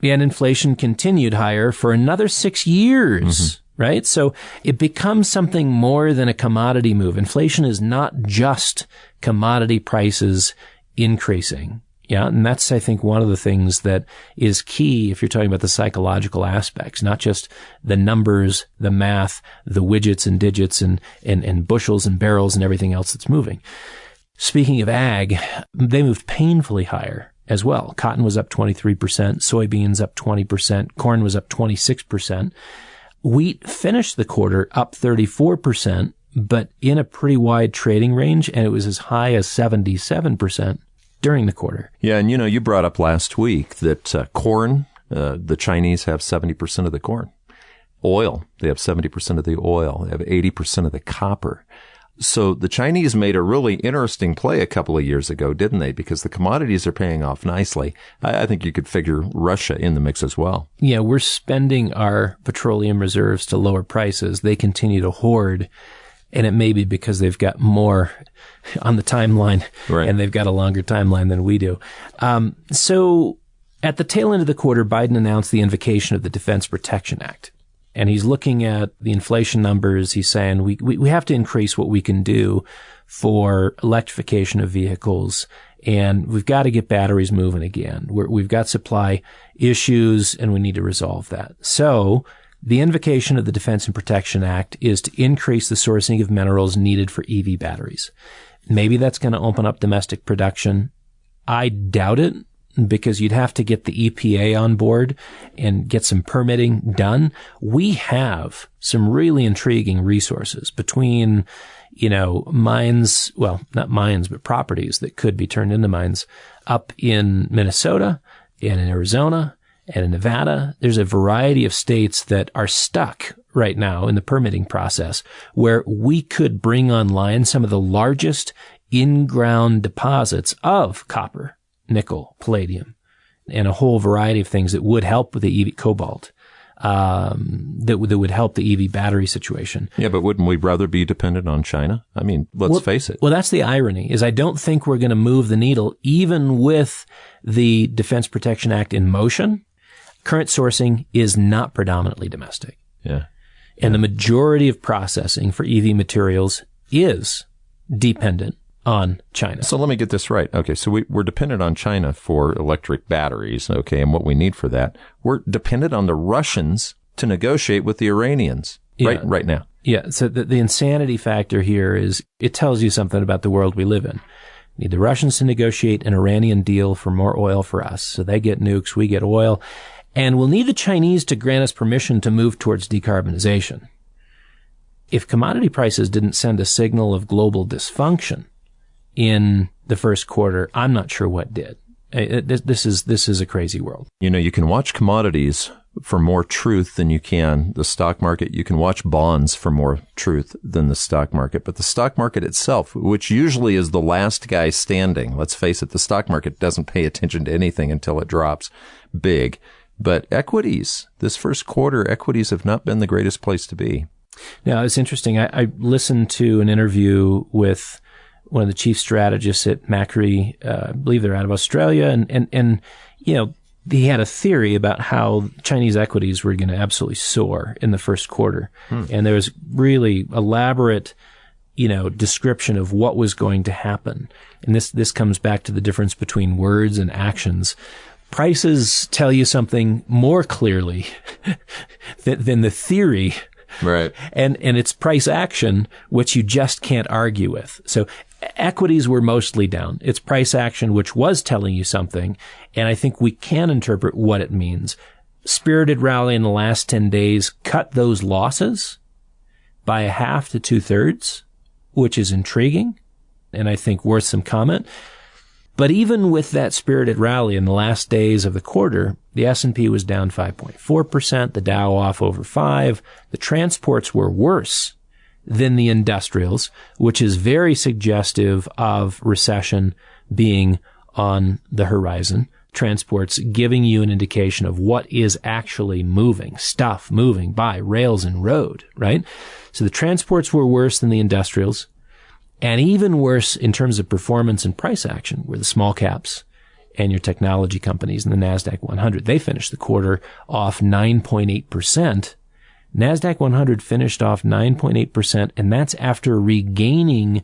And inflation continued higher for another 6 years. Right? So it becomes something more than a commodity move. Inflation is not just commodity prices increasing. Yeah. And that's, I think, one of the things that is key if you're talking about the psychological aspects, not just the numbers, the math, the widgets and digits and bushels and barrels and everything else that's moving. Speaking of ag, they moved painfully higher as well. Cotton was up 23%, soybeans up 20%, corn was up 26%. Wheat finished the quarter up 34%, but in a pretty wide trading range, and it was as high as 77%. During the quarter. Yeah, and you brought up last week that corn, the Chinese have 70% of the corn. Oil, they have 70% of the oil. They have 80% of the copper. So the Chinese made a really interesting play a couple of years ago, didn't they? Because the commodities are paying off nicely. I think you could figure Russia in the mix as well. Yeah, we're spending our petroleum reserves to lower prices. They continue to hoard. And it may be because they've got more on the timeline and they've got a longer timeline than we do. So at the tail end of the quarter, Biden announced the invocation of the Defense Protection Act. And he's looking at the inflation numbers. He's saying we have to increase what we can do for electrification of vehicles. And we've got to get batteries moving again. We've got supply issues and we need to resolve that. So the invocation of the Defense and Protection Act is to increase the sourcing of minerals needed for EV batteries. Maybe that's going to open up domestic production. I doubt it because you'd have to get the EPA on board and get some permitting done. We have some really intriguing resources between, mines, well, not mines, but properties that could be turned into mines up in Minnesota and in Arizona. And in Nevada, there's a variety of states that are stuck right now in the permitting process where we could bring online some of the largest in-ground deposits of copper, nickel, palladium, and a whole variety of things that would help with the EV cobalt, that would help the EV battery situation. Yeah, but wouldn't we rather be dependent on China? I mean, let's face it. Well, that's the irony, is I don't think we're going to move the needle even with the Defense Protection Act in motion. current sourcing is not predominantly domestic. Yeah. And the majority of processing for EV materials is dependent on China. So let me get this right. Okay, so we're dependent on China for electric batteries, okay, and what we need for that. We're dependent on the Russians to negotiate with the Iranians right now. Yeah, so the insanity factor here is it tells you something about the world we live in. We need the Russians to negotiate an Iranian deal for more oil for us. So they get nukes, we get oil. And we'll need the Chinese to grant us permission to move towards decarbonization. If commodity prices didn't send a signal of global dysfunction in the first quarter, I'm not sure what did. This is a crazy world. You know, you can watch commodities for more truth than you can the stock market. You can watch bonds for more truth than the stock market. But the stock market itself, which usually is the last guy standing, let's face it, the stock market doesn't pay attention to anything until it drops big. But equities, this first quarter, equities have not been the greatest place to be. Now, it's interesting. I listened to an interview with one of the chief strategists at McAlvany, I believe they're out of Australia, and you know, he had a theory about how Chinese equities were going to absolutely soar in the first quarter. And there was really elaborate, you know, description of what was going to happen. And this comes back to the difference between words and actions. Prices tell you something more clearly than the theory. Right. And it's price action, which you just can't argue with. So equities were mostly down. It's price action, which was telling you something. And I think we can interpret what it means. Spirited rally in the last 10 days cut those losses by a half to 2/3, which is intriguing and I think worth some comment. But even with that spirited rally in the last days of the quarter, the S&P was down 5.4%, the Dow off over 5%. The transports were worse than the industrials, which is very suggestive of recession being on the horizon. Transports giving you an indication of what is actually moving, stuff moving by rails and road, right? So the transports were worse than the industrials. And even worse in terms of performance and price action were the small caps and your technology companies in the NASDAQ 100. They finished the quarter off 9.8%. NASDAQ 100 finished off 9.8%, and that's after regaining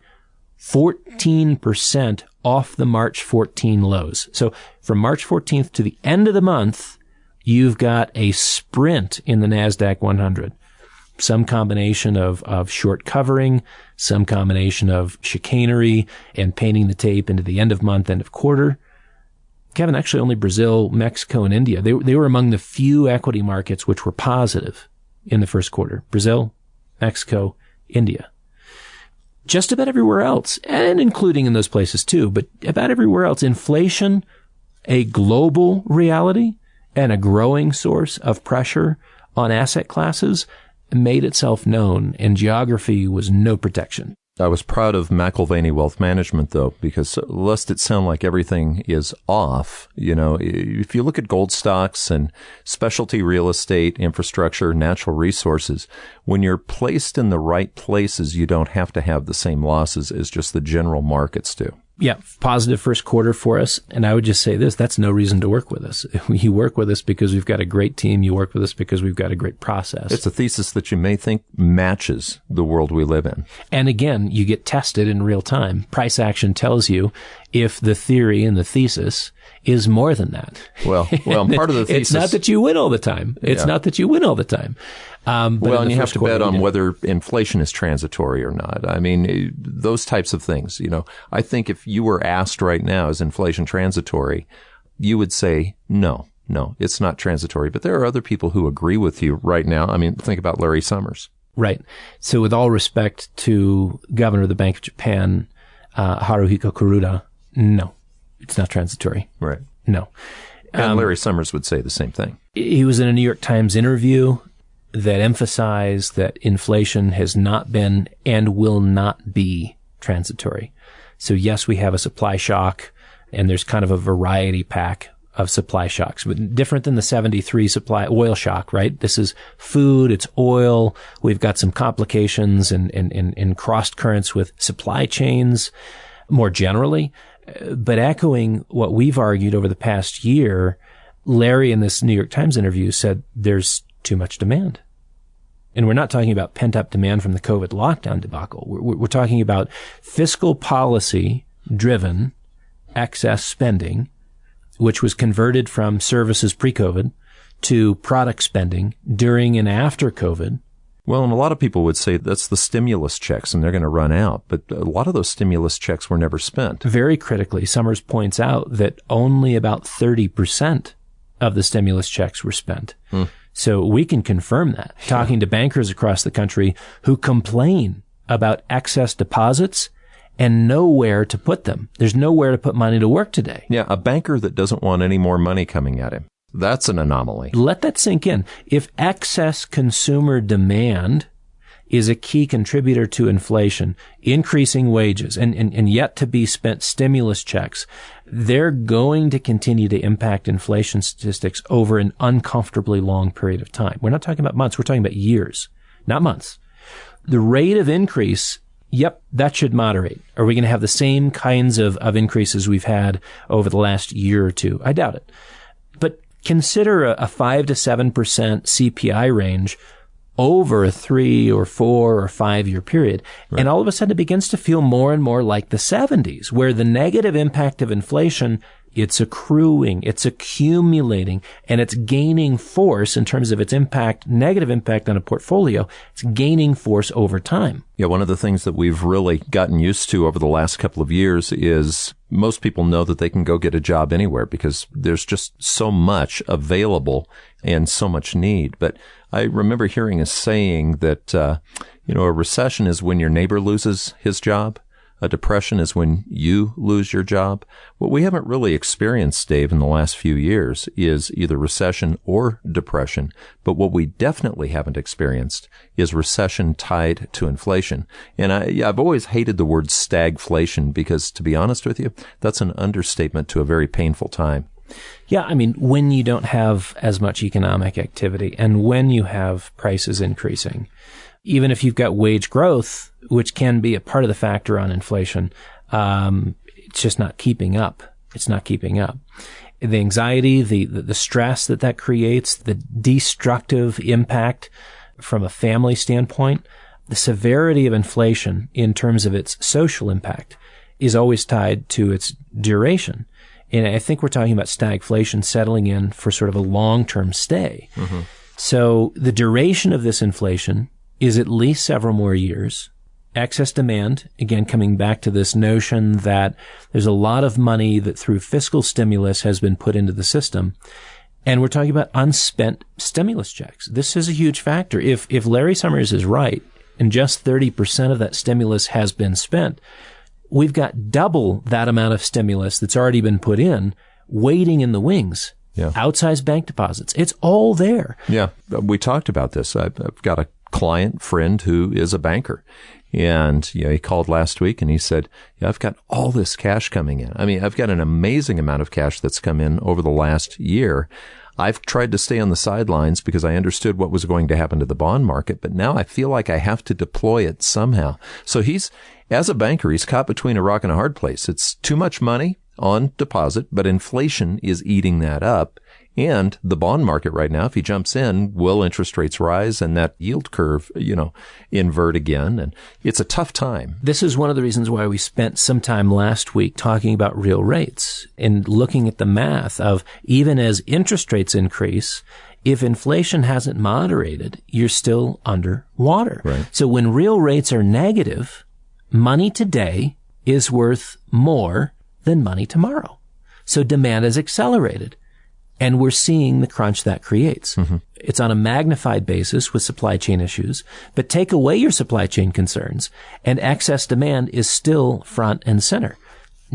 14% off the March 14 lows. So from March 14th to the end of the month, you've got a sprint in the NASDAQ 100. Some combination of short covering, some combination of chicanery and painting the tape into the end of month, end of quarter. Kevin, actually only Brazil, Mexico, and India. They were among the few equity markets which were positive in the first quarter. Brazil, Mexico, India. Just about everywhere else, and including in those places too, but about everywhere else, inflation, a global reality and a growing source of pressure on asset classes, made itself known, and geography was no protection. I was proud of McAlvany Wealth Management, though, because lest it sound like everything is off, you know, if you look at gold stocks and specialty real estate, infrastructure, natural resources, when you're placed in the right places, you don't have to have the same losses as just the general markets do. Yeah, positive first quarter for us. And I would just say this, that's no reason to work with us. You work with us because we've got a great team. You work with us because we've got a great process. It's a thesis that you may think matches the world we live in. And again, you get tested in real time. Price action tells you if the theory and the thesis is more than that. Well, part of the thesis. It's not that you win all the time. It's not that you win all the time. And you have to bet on whether inflation is transitory or not. I mean, those types of things, you know. I think if you were asked right now, is inflation transitory, you would say, no, it's not transitory. But there are other people who agree with you right now. I mean, think about Larry Summers. Right. So with all respect to Governor of the Bank of Japan, Haruhiko Kuroda, no, it's not transitory. Right. No. And Larry Summers would say the same thing. He was in a New York Times interview that emphasized that inflation has not been and will not be transitory. So yes, we have a supply shock, and there's kind of a variety pack of supply shocks, but different than the 73 supply oil shock, right? This is food, it's oil. We've got some complications and crossed currents with supply chains more generally. But echoing what we've argued over the past year, Larry in this New York Times interview said there's too much demand. And we're not talking about pent-up demand from the COVID lockdown debacle. We're talking about fiscal policy-driven excess spending, which was converted from services pre-COVID to product spending during and after COVID. Well, and a lot of people would say that's the stimulus checks and they're going to run out. But a lot of those stimulus checks were never spent. Very critically, Summers points out that only about 30% of the stimulus checks were spent. So we can confirm that, talking to bankers across the country who complain about excess deposits and nowhere to put them. There's nowhere to put money to work today. Yeah, a banker that doesn't want any more money coming at him. That's an anomaly. Let that sink in. If excess consumer demand is a key contributor to inflation, increasing wages, and yet to be spent stimulus checks, they're going to continue to impact inflation statistics over an uncomfortably long period of time. We're not talking about months. We're talking about years, not months. The rate of increase, yep, that should moderate. Are we going to have the same kinds of increases we've had over the last year or two? I doubt it. But consider a 5 to 7% CPI range over a 3 or 4 or 5 year period. Right. And all of a sudden it begins to feel more and more like the 70s, where the negative impact of inflation, it's accruing, it's accumulating, and it's gaining force in terms of its impact, negative impact on a portfolio. It's gaining force over time. Yeah, one of the things that we've really gotten used to over the last couple of years is most people know that they can go get a job anywhere because there's just so much available and so much need. But I remember hearing a saying that, a recession is when your neighbor loses his job. A depression is when you lose your job. What we haven't really experienced, Dave, in the last few years is either recession or depression. But what we definitely haven't experienced is recession tied to inflation. And I've always hated the word stagflation because, to be honest with you, that's an understatement to a very painful time. Yeah, I mean, when you don't have as much economic activity and when you have prices increasing, even if you've got wage growth, which can be a part of the factor on inflation, it's just not keeping up. It's not keeping up. The anxiety, the stress that creates, the destructive impact from a family standpoint, the severity of inflation in terms of its social impact is always tied to its duration. And I think we're talking about stagflation settling in for sort of a long-term stay. Mm-hmm. So the duration of this inflation is at least several more years. Excess demand, again, coming back to this notion that there's a lot of money that through fiscal stimulus has been put into the system. And we're talking about unspent stimulus checks. This is a huge factor. If Larry Summers is right, and just 30% of that stimulus has been spent, we've got double that amount of stimulus that's already been put in, waiting in the wings. Yeah. Outsized bank deposits. It's all there. Yeah. We talked about this. I've got a client friend who is a banker. And, he called last week and he said, I've got all this cash coming in. I mean, I've got an amazing amount of cash that's come in over the last year. I've tried to stay on the sidelines because I understood what was going to happen to the bond market, but now I feel like I have to deploy it somehow. So as a banker, he's caught between a rock and a hard place. It's too much money on deposit, but inflation is eating that up. And the bond market right now, if he jumps in, will interest rates rise and that yield curve, invert again? And it's a tough time. This is one of the reasons why we spent some time last week talking about real rates and looking at the math of even as interest rates increase, if inflation hasn't moderated, you're still underwater. Right. So when real rates are negative, money today is worth more than money tomorrow. So demand is accelerated. And we're seeing the crunch that creates. Mm-hmm. It's on a magnified basis with supply chain issues, but take away your supply chain concerns and excess demand is still front and center.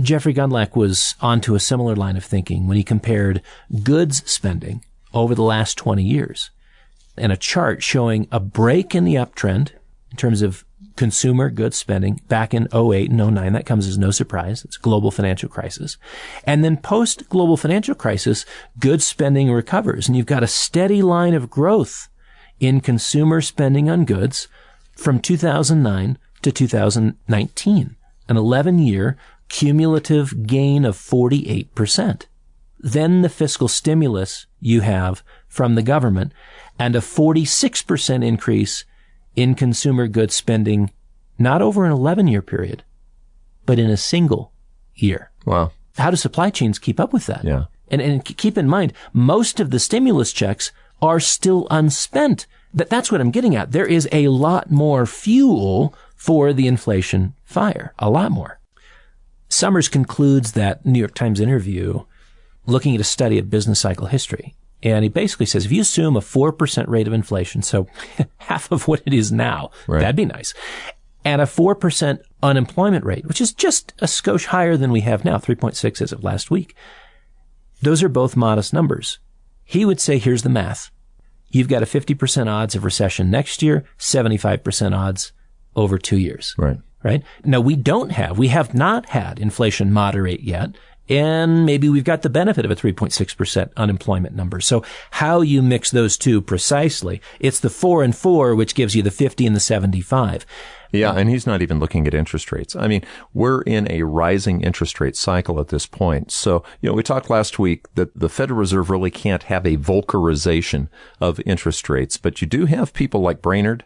Jeffrey Gundlach was onto a similar line of thinking when he compared goods spending over the last 20 years and a chart showing a break in the uptrend in terms of consumer goods spending back in 2008 and 2009. That comes as no surprise. It's a global financial crisis. And then post-global financial crisis, goods spending recovers. And you've got a steady line of growth in consumer spending on goods from 2009 to 2019, an 11-year cumulative gain of 48%. then the fiscal stimulus you have from the government, and a 46% increase in consumer goods spending, not over an 11-year period, but in a single year. Wow. How do supply chains keep up with that? Yeah. And keep in mind, most of the stimulus checks are still unspent. That's what I'm getting at. There is a lot more fuel for the inflation fire. A lot more. Summers concludes that New York Times interview looking at a study of business cycle history. And he basically says, if you assume a 4% rate of inflation, so half of what it is now, right, that'd be nice, and a 4% unemployment rate, which is just a skosh higher than we have now, 3.6 as of last week. Those are both modest numbers. He would say, here's the math. You've got a 50% odds of recession next year, 75% odds over 2 years. Right. Right? Now, we have not had inflation moderate yet, and maybe we've got the benefit of a 3.6% unemployment number. So how you mix those two precisely, it's the 4 and 4, which gives you the 50 and the 75. Yeah, and he's not even looking at interest rates. I mean, we're in a rising interest rate cycle at this point. So, we talked last week that the Federal Reserve really can't have a Volckerization of interest rates, but you do have people like Brainerd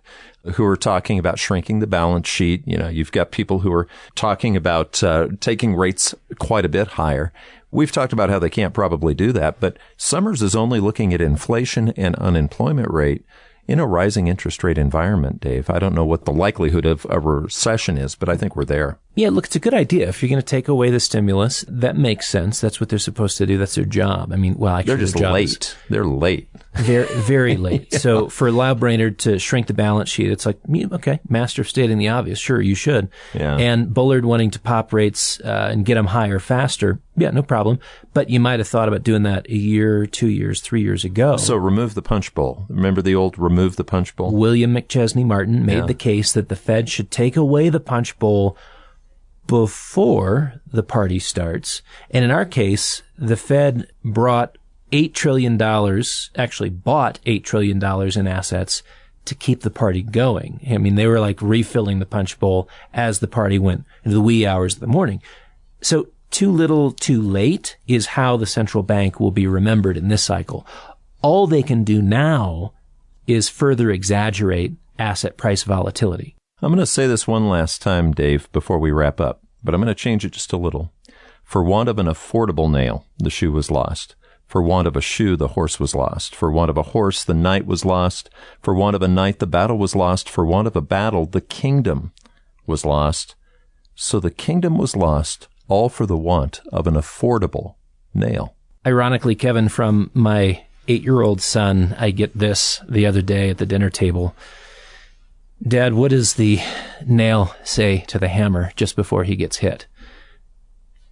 who are talking about shrinking the balance sheet. You've got people who are talking about taking rates quite a bit higher. We've talked about how they can't probably do that, but Summers is only looking at inflation and unemployment rate in a rising interest rate environment, Dave. I don't know what the likelihood of a recession is, but I think we're there. Yeah, look, it's a good idea. If you're going to take away the stimulus, that makes sense. That's what they're supposed to do. That's their job. I mean, well, actually, they're just late. They're late. Very, very late. Yeah. So for Lau Brainerd to shrink the balance sheet, it's like, okay, master of stating the obvious. Sure, you should. Yeah. And Bullard wanting to pop rates and get them higher faster. Yeah, no problem. But you might have thought about doing that a year, 2 years, 3 years ago. So remove the punch bowl. Remember the old remove the punch bowl? William McChesney Martin made the case that the Fed should take away the punch bowl before the party starts. And in our case, the Fed brought $8 trillion, actually bought $8 trillion in assets to keep the party going. I mean, they were like refilling the punch bowl as the party went into the wee hours of the morning. So too little, too late is how the central bank will be remembered in this cycle. All they can do now is further exaggerate asset price volatility. I'm going to say this one last time, Dave, before we wrap up, but I'm going to change it just a little. For want of an affordable nail, the shoe was lost. For want of a shoe, the horse was lost. For want of a horse, the knight was lost. For want of a knight, the battle was lost. For want of a battle, the kingdom was lost. So the kingdom was lost, all for the want of an affordable nail. Ironically, Kevin, from my 8-year-old son, I get this the other day at the dinner table. Dad, what does the nail say to the hammer just before he gets hit?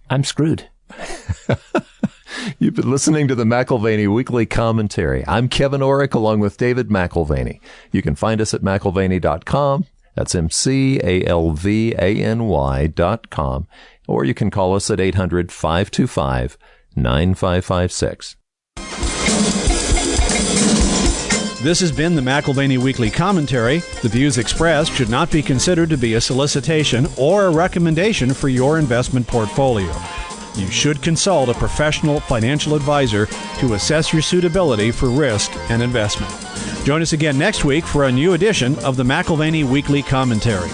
I'm screwed. You've been listening to the McAlvany Weekly Commentary. I'm Kevin Orrick along with David McAlvany. You can find us at McAlvany.com. That's McAlvany.com. Or you can call us at 800-525-9556. This has been the McAlvany Weekly Commentary. The views expressed should not be considered to be a solicitation or a recommendation for your investment portfolio. You should consult a professional financial advisor to assess your suitability for risk and investment. Join us again next week for a new edition of the McAlvany Weekly Commentary.